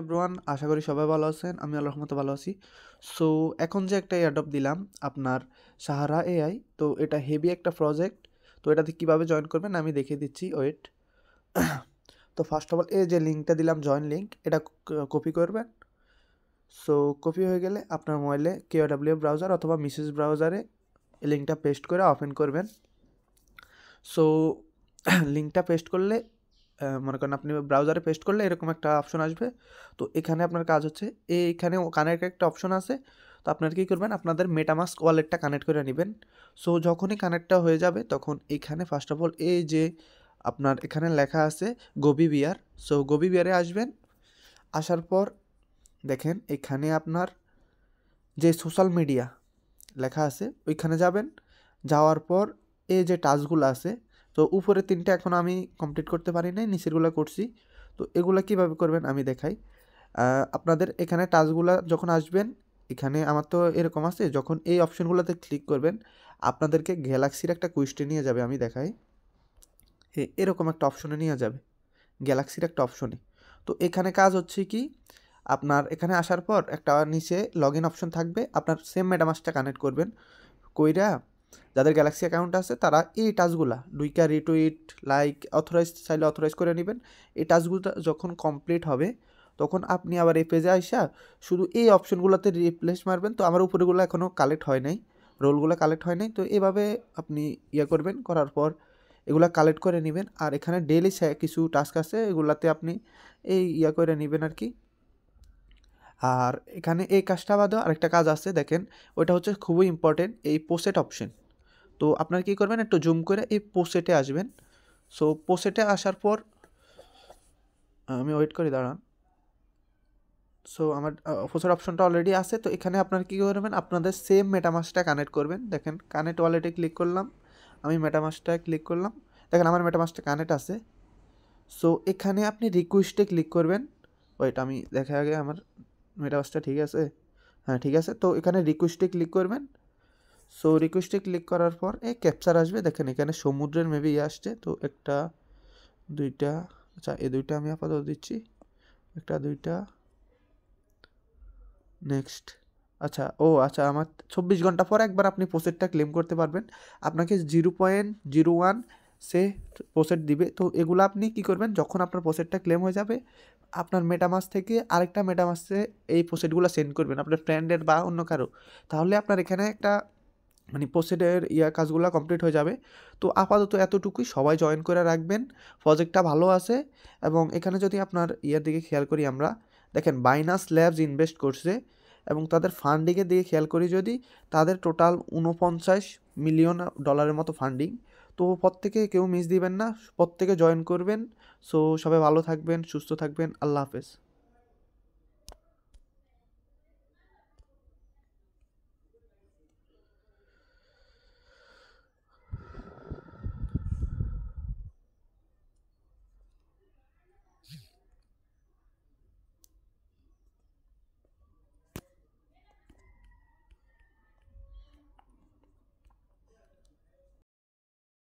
Everyone, আশা করি সবাই ভালো আছেন। আমি আল্লাহর রহমতে ভালো আছি। সো এখন যে একটা এয়ারড্রপ দিলাম আপনার সাহারা এআই, তো এটা হেভি একটা প্রজেক্ট। তো এটাতে কীভাবে জয়েন করবেন আমি দেখিয়ে দিচ্ছি, ওয়েট। তো ফার্স্ট অফ অল এই যে লিঙ্কটা দিলাম, জয়েন লিঙ্ক, এটা কপি করবেন। সো কপি হয়ে গেলে আপনার মোবাইলে কেওডাব্লিউ ব্রাউজার অথবা মিসেস ব্রাউজারে এই লিঙ্কটা পেস্ট করে ওপেন করবেন। সো লিঙ্কটা পেস্ট করলে মনে করেন আপনি ব্রাউজারে পেস্ট করলে এরকম একটা অপশন আসবে। তো এখানে আপনার কাজ হচ্ছে এইখানে কানেক্ট একটা অপশন আছে। তো আপনারা কী করবেন, আপনাদের মেটামাস্ক ওয়ালেটটা কানেক্ট করে নেবেন। সো যখনই কানেক্টটা হয়ে যাবে তখন এখানে ফার্স্ট অফ অল এই যে আপনার এখানে লেখা আছে গোবি বিয়ার। সো গোবি বিয়ারে আসবেন। আসার পর দেখেন এখানে আপনার যে সোশ্যাল মিডিয়া লেখা আছে ওইখানে যাবেন। যাওয়ার পর এই যে টাস্কগুলো আছে, তো উপরে 3টা এখন আমি কমপ্লিট করতে পারি নাই, নিচেরগুলো করছি। তো এগুলো কীভাবে করবেন আমি দেখাই। আপনাদের এখানে টাস্কগুলো যখন আসবেন, এখানে আমার তো এরকম আছে, যখন এই অপশনগুলোতে ক্লিক করবেন আপনাদেরকে গ্যালাক্সির একটা কুইজটে নিয়ে যাবে। আমি দেখাই, এরকম একটা অপশনে নিয়ে যাবে, গ্যালাক্সির একটা অপশনে। তো এখানে কাজ হচ্ছে কি, আপনার এখানে আসার পর একটা নিচে লগ ইন অপশন থাকবে, আপনার সেম মেটামাস্কটা কানেক্ট করবেন কইরা। যাদের গ্যালাক্সি অ্যাকাউন্ট আছে তারা এই টাস্কগুলা ডুইকা রিটুইট লাইক অথরাইজ চাইলে অথরাইজ করে নেবেন। এই টাস্কগুলো যখন কমপ্লিট হবে তখন আপনি আবার এই পেজে আইসা শুধু এই অপশনগুলোতে রিপ্লেস মারবেন। তো আমার উপরেগুলো এখনও কালেক্ট হয় নাই, রোলগুলো কালেক্ট হয় নাই। তো এভাবে আপনি করবেন, করার পর এগুলা কালেক্ট করে নেবেন। আর এখানে ডেইলি কিছু টাস্ক আছে, এগুলাতে আপনি এই করে নেবেন আর কি। আর এখানে এই কাজটা বাদেও আরেকটা কাজ আছে, দেখেন ওইটা হচ্ছে খুবই ইম্পর্টেন্ট, এই পোসেট অপশন। তো আপনারা কী করবেন, একটু জুম করে এই পোসেটে আসবেন। সো পোসেটে আসার পর আমি ওয়েট করি, দাঁড়ান। সো আমার পোসেট অপশনটা অলরেডি আছে। তো এখানে আপনারা কী করবেন, আপনাদের সেম মেটামাস্কটা কানেক্ট করবেন। দেখেন কানেক্ট ওয়ালেটে ক্লিক করলাম, আমি মেটামাস্কটা ক্লিক করলাম, দেখেন আমার মেটামাস্কটা কানেক্ট আছে। সো এখানে আপনি রিকোয়েস্টে ক্লিক করবেন। ওয়েট আমি দেখা আগে আমার মেটামাস্কটা ঠিক আছে, হ্যাঁ ঠিক আছে। তো এখানে রিকোয়েস্টে ক্লিক করবেন। সো রিকোয়েস্টে ক্লিক করার পর এই ক্যাপচার আসবে, দেখেন এখানে সমুদ্রের মেবি আসছে। তো একটা দুইটা, আচ্ছা এই দুইটা আমি আপাতত দিচ্ছি, একটা দুইটা, নেক্সট। আচ্ছা আচ্ছা আমার 24 ঘন্টা পর একবার আপনি পোসেটটা ক্লেম করতে পারবেন। আপনাকে 0.01 সে পোসেট দিবে। তো এগুলো আপনি কি করবেন, যখন আপনার পোসেটটা ক্লেম হয়ে যাবে আপনার মেটামাস থেকে আরেকটা মেটামাসে এই পোসেটগুলো সেন্ড করবেন আপনার ফ্রেন্ডের বা অন্য কারো। তাহলে আপনার এখানে একটা মানে পোসেটের কাজগুলো কমপ্লিট হয়ে যাবে। তো আপাতত এতটুকুই, সবাই জয়েন করে রাখবেন, প্রজেক্টটা ভালো আছে। এবং এখানে যদি আপনার দিকে খেয়াল করি আমরা, দেখেন বাইনাস ল্যাবস ইনভেস্ট করছে এবং তাদের ফান্ডিংয়ের দিকে খেয়াল করি যদি, তাদের টোটাল 49 মিলিয়ন ডলারের মতো ফান্ডিং। তো প্রত্যেকে কেউ মিস দিবেন না, প্রত্যেকে জয়েন করবেন। সো সবাই ভালো থাকবেন, সুস্থ থাকবেন, আল্লাহ হাফেজ।